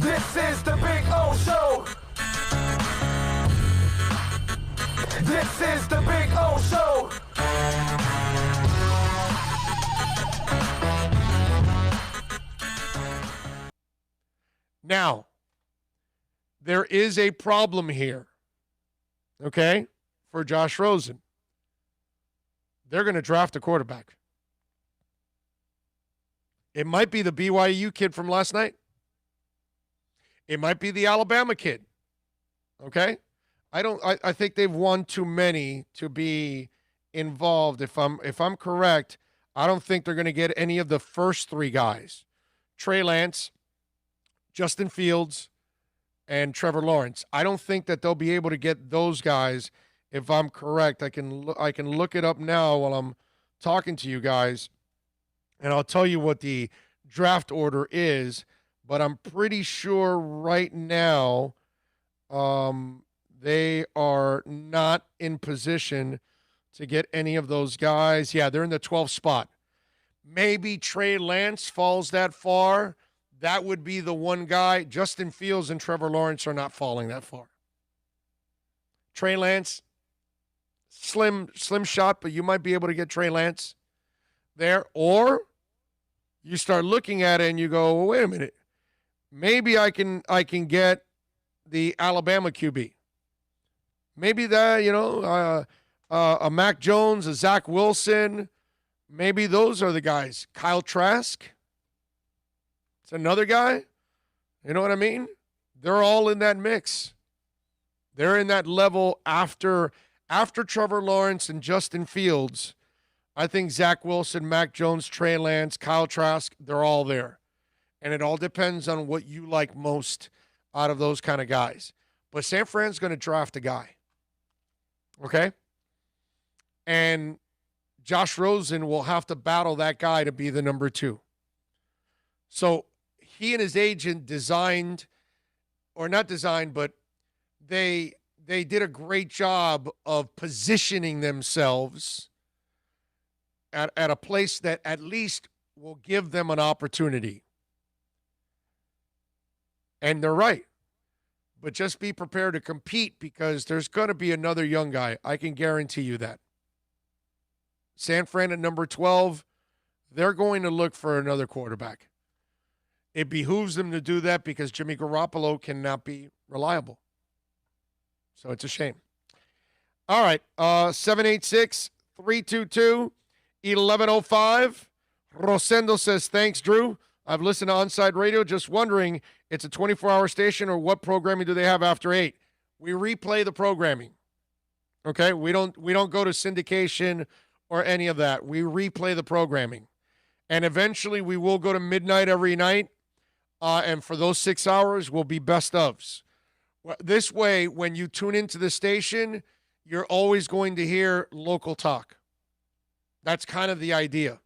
This is the Big O Show. This is the Big O Show. Now, there is a problem here, okay, for Josh Rosen. They're going to draft a quarterback. It might be the BYU kid from last night. It might be the Alabama kid. Okay? I think they've won too many to be involved. If I'm correct, I don't think they're going to get any of the first three guys. Trey Lance, Justin Fields, and Trevor Lawrence. I don't think that they'll be able to get those guys if I'm correct. I can look it up now while I'm talking to you guys, and I'll tell you what the draft order is, but I'm pretty sure right now they are not in position to get any of those guys. Yeah, they're in the 12th spot. Maybe Trey Lance falls that far. That would be the one guy. Justin Fields and Trevor Lawrence are not falling that far. Trey Lance, slim shot, but you might be able to get Trey Lance there. Or you start looking at it and you go, well, wait a minute. Maybe I can get the Alabama QB. Maybe that, a Mac Jones, a Zach Wilson. Maybe those are the guys. Kyle Trask. It's another guy. You know what I mean? They're all in that mix. They're in that level after Trevor Lawrence and Justin Fields. I think Zach Wilson, Mac Jones, Trey Lance, Kyle Trask, they're all there. And it all depends on what you like most out of those kind of guys. But San Fran's going to draft a guy. Okay? And Josh Rosen will have to battle that guy to be the number 2. So he and his agent but they did a great job of positioning themselves at a place that at least will give them an opportunity. And they're right. But just be prepared to compete because there's going to be another young guy. I can guarantee you that. San Fran at number 12, they're going to look for another quarterback. It behooves them to do that because Jimmy Garoppolo cannot be reliable. So it's a shame. All right, 786-322-1105. Rosendo says, thanks, Drew. I've listened to Onside Radio. Just wondering, it's a 24-hour station or what programming do they have after 8? We replay the programming. Okay? We don't go to syndication or any of that. We replay the programming. And eventually we will go to midnight every night. And for those 6 hours will be best ofs. This way, when you tune into the station, you're always going to hear local talk. That's kind of the idea.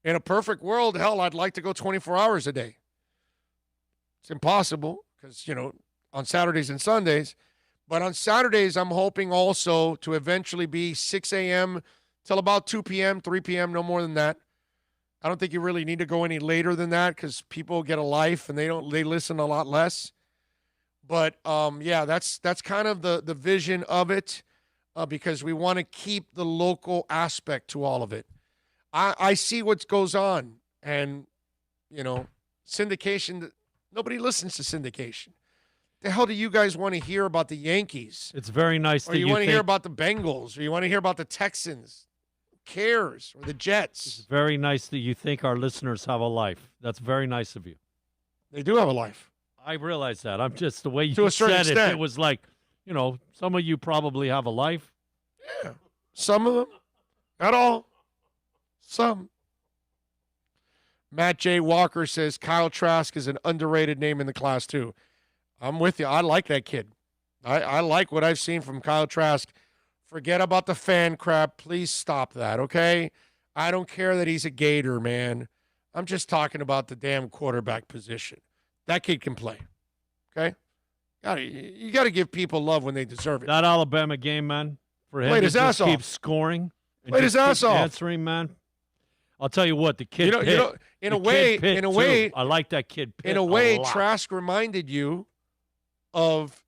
In a perfect world, hell, I'd like to go 24 hours a day. It's impossible because, on Saturdays and Sundays. But on Saturdays, I'm hoping also to eventually be 6 a.m. till about 2 p.m., 3 p.m., no more than that. I don't think you really need to go any later than that because people get a life and they listen a lot less. But, that's kind of the vision of it because we want to keep the local aspect to all of it. I see what goes on, and, syndication, nobody listens to syndication. The hell do you guys want to hear about the Yankees? It's very nice that you want to hear about the Bengals, or you want to hear about the Texans. Who cares? Or the Jets. It's very nice that you think our listeners have a life. That's very nice of you. They do have a life. I realize that. I'm just the way you to a certain said extent. It was like, some of you probably have a life. Yeah, some of them. Not all. Some. Matt J. Walker says Kyle Trask is an underrated name in the class, too. I'm with you. I like that kid. I like what I've seen from Kyle Trask. Forget about the fan crap. Please stop that, okay? I don't care that he's a Gator, man. I'm just talking about the damn quarterback position. That kid can play, okay? You got to give people love when they deserve it. That Alabama game, man, for him Played to his ass just keep off. scoring. And Played his ass off. Answering, man. I'll tell you what, the kid Pitt, in a way, I like that kid Pitt in a way, lot. Trask reminded you of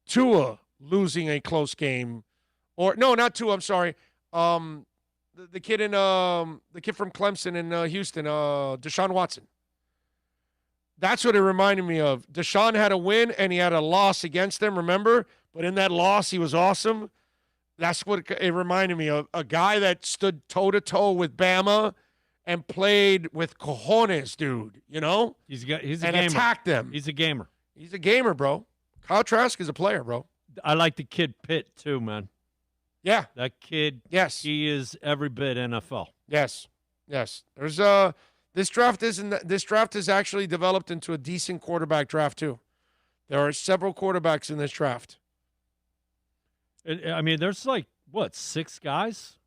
Tua losing a close game, or no, not Tua. I'm sorry. The kid from Clemson in Houston, Deshaun Watson. That's what it reminded me of. Deshaun had a win and he had a loss against them, remember? But in that loss, he was awesome. That's what it reminded me of. A guy that stood toe-to-toe with Bama and played with cojones, dude, you know? He's a gamer. And attacked them. He's a gamer. He's a gamer, bro. Kyle Trask is a player, bro. I like the kid Pitt, too, man. Yeah. That kid, yes, he is every bit NFL. Yes. There's this draft is actually developed into a decent quarterback draft too. There are several quarterbacks in this draft. I mean, there's like what, 6 guys?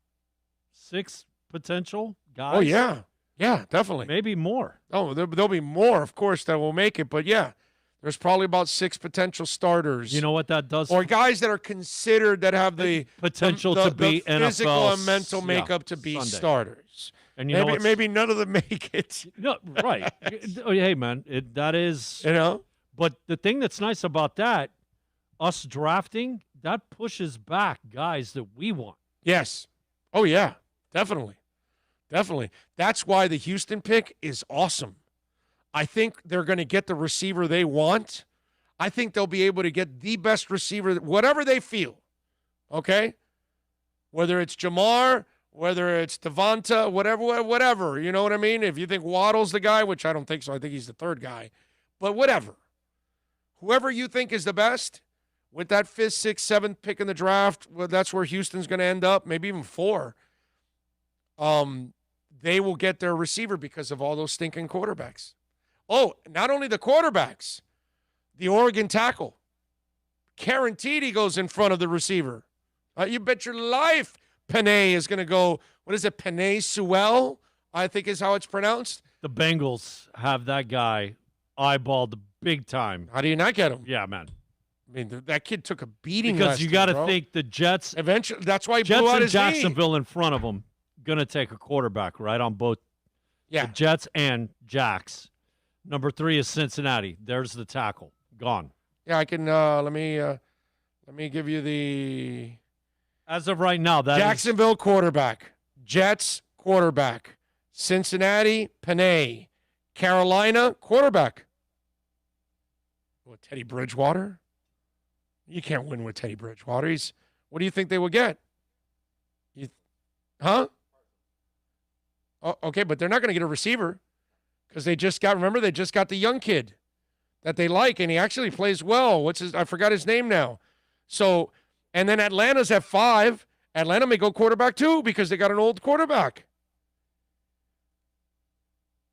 6 potential guys? Oh yeah. Yeah, definitely. Maybe more. Oh, there'll be more, of course, that will make it, but yeah. There's probably about 6 potential starters. You know what that does? Or guys that are considered that have the potential to be the physical NFL, and mental makeup to be Sunday. Starters. And you know maybe none of them make it. No, right. Hey, man, that is. You know? But the thing that's nice about that, us drafting, that pushes back guys that we want. Yes. Oh, yeah. Definitely. That's why the Houston pick is awesome. I think they're going to get the receiver they want. I think they'll be able to get the best receiver, whatever they feel, okay? Whether it's Jamar, whether it's Devonta, whatever, you know what I mean? If you think Waddle's the guy, which I don't think so, I think he's the 3rd guy, but whatever. Whoever you think is the best, with that 5th, 6th, 7th pick in the draft, well, that's where Houston's going to end up, maybe even 4. They will get their receiver because of all those stinking quarterbacks. Oh, not only the quarterbacks, the Oregon tackle. Guaranteed he goes in front of the receiver. You bet your life Penei is going to go, what is it, Penei Sewell, I think is how it's pronounced. The Bengals have that guy eyeballed big time. How do you not get him? Yeah, man. I mean, that kid took a beating because you got to think the Jets. Eventually, that's why he Jets blew out and his Jacksonville knee. in front of him going to take a quarterback, right, on both the Jets and Jacks. Number 3 is Cincinnati. There's the tackle. Gone. Yeah, I can let me give you the as of right now, that Jacksonville quarterback, Jets quarterback, Cincinnati Penei, Carolina quarterback. What, Teddy Bridgewater? You can't win with Teddy Bridgewater. What do you think they would get? Huh? Oh, okay, but they're not going to get a receiver because they just got the young kid that they like, and he actually plays well. I forgot his name now. So, and then Atlanta's at 5. Atlanta may go quarterback too because they got an old quarterback.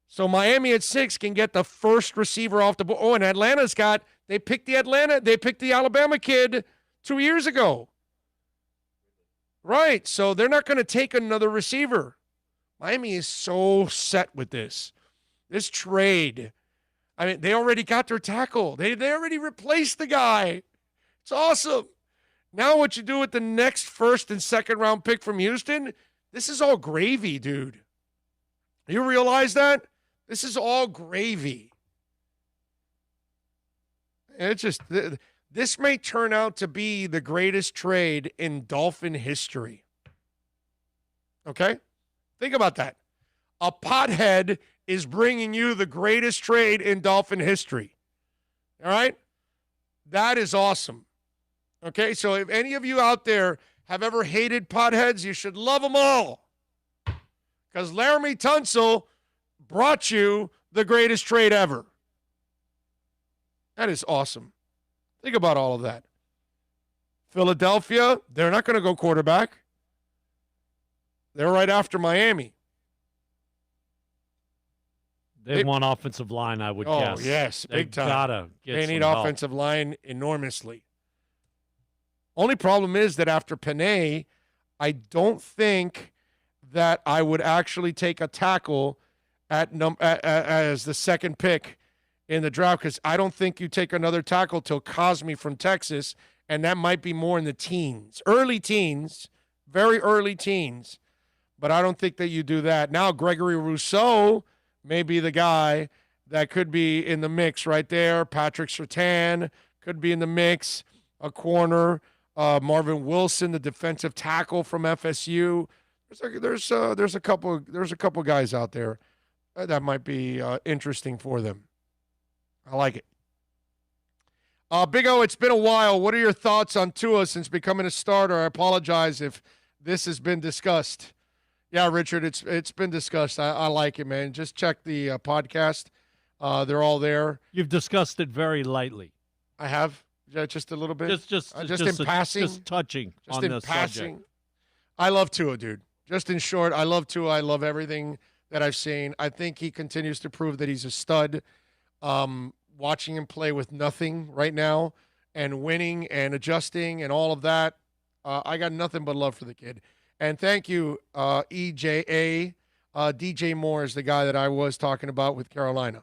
So Miami at 6 can get the first receiver off the board. Oh, and they picked the Alabama kid 2 years ago. Right, so they're not going to take another receiver. Miami is so set with this trade. I mean, they already got their tackle. They already replaced the guy. It's awesome. Now what you do with the next 1st and 2nd round pick from Houston, this is all gravy, dude. You realize that? This is all gravy. It's just, this may turn out to be the greatest trade in Dolphin history. Okay? Think about that. A pothead is bringing you the greatest trade in Dolphin history. All right? That is awesome. Okay? So if any of you out there have ever hated potheads, you should love them all. Because Laramie Tunsil brought you the greatest trade ever. That is awesome. Think about all of that. Philadelphia, they're not going to go quarterback. They're right after Miami. They want offensive line, I would guess. Oh, yes, big time. Gotta get they need some help. offensive line enormously. Only problem is that after Penei, I don't think that I would actually take a tackle as the 2nd pick in the draft because I don't think you take another tackle till Cosme from Texas, and that might be more in the teens. Early teens, very early teens. but I don't think that you do that. Now, Gregory Rousseau may be the guy that could be in the mix right there. Patrick Surtain could be in the mix. A corner, Marvin Wilson, the defensive tackle from FSU. There's a couple guys out there that might be interesting for them. I like it. Big O, it's been a while. What are your thoughts on Tua since becoming a starter? I apologize if this has been discussed. Yeah, Richard, it's been discussed. I like it, man. Just check the podcast. They're all there. You've discussed it very lightly. I have. Just a little bit. Just in passing. Just touching just on in the passing. subject. I love Tua, dude. Just in short, I love Tua. I love everything that I've seen. I think he continues to prove that he's a stud. Watching him play with nothing right now and winning and adjusting and all of that, I got nothing but love for the kid. And thank you, EJA. DJ Moore is the guy that I was talking about with Carolina.